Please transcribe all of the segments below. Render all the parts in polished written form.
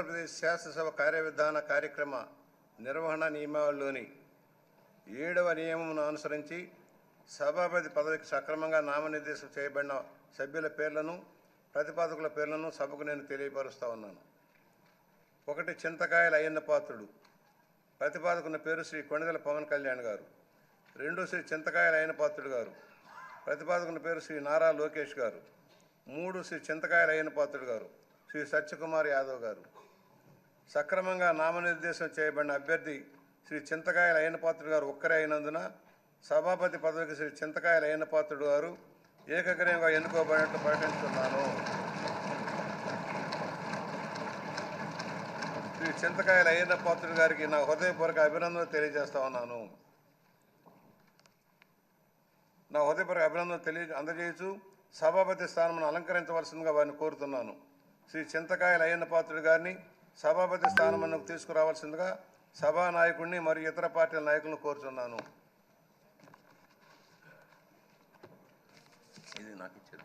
ఆంధ్రప్రదేశ్ శాసనసభ కార్యవిధాన కార్యక్రమ నిర్వహణ నియమావళిలోని 7వ నియమమును అనుసరించి సభాపతి పదవికి సక్రమంగా నామనిర్దేశం చేయబడిన సభ్యుల పేర్లను ప్రతిపాదకుల పేర్లను సభకు నేను తెలియపరుస్తా ఉన్నాను. 1 చింతకాయల అయ్యన్న పాత్రుడు. ప్రతిపాదకుని పేరు శ్రీ కొణిదెల పవన్ కళ్యాణ్ గారు. 2 శ్రీ చింతకాయల అయ్యన్న పాత్రుడు గారు. ప్రతిపాదకుని పేరు శ్రీ నారా లోకేష్ గారు. 3 శ్రీ చింతకాయల అయ్యన్న పాత్రుడు గారు శ్రీ సత్యకుమార్ యాదవ్ గారు. సక్రమంగా నామనిర్దేశం చేయబడిన అభ్యర్థి శ్రీ చింతకాయల అయ్యన్న పాత్రుడు గారు ఒక్కరే అయినందున సభాపతి పదవికి శ్రీ చింతకాయల అయ్యన్న పాత్రుడు గారు ఏకగ్రీవంగా ఎన్నుకోబడినట్లు ప్రకటిస్తున్నాను. శ్రీ చింతకాయల అయ్యన్న పాత్రుడు గారికి నా హృదయపూర్వక అభినందనలు తెలియజేస్తా ఉన్నాను. నా హృదయపూర్వక అభినందనలు అందజేయచ్చు సభాపతి స్థానం అలంకరించవలసిందిగా వారిని కోరుతున్నాను. శ్రీ చింతకాయల అయ్యన్న పాత్రుడు గారిని సభాపతి స్థానమునకు తీసుకురావాల్సిందిగా సభా నాయకుడిని మరియు ఇతర పార్టీల నాయకులను కోరుతున్నాను. ఇది నాకు ఇచ్చేది.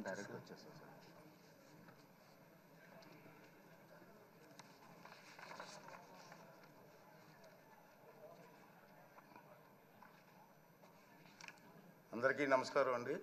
డైరెక్ట్ వచ్చేస్తా సార్. అందరికీ నమస్కారం అండి.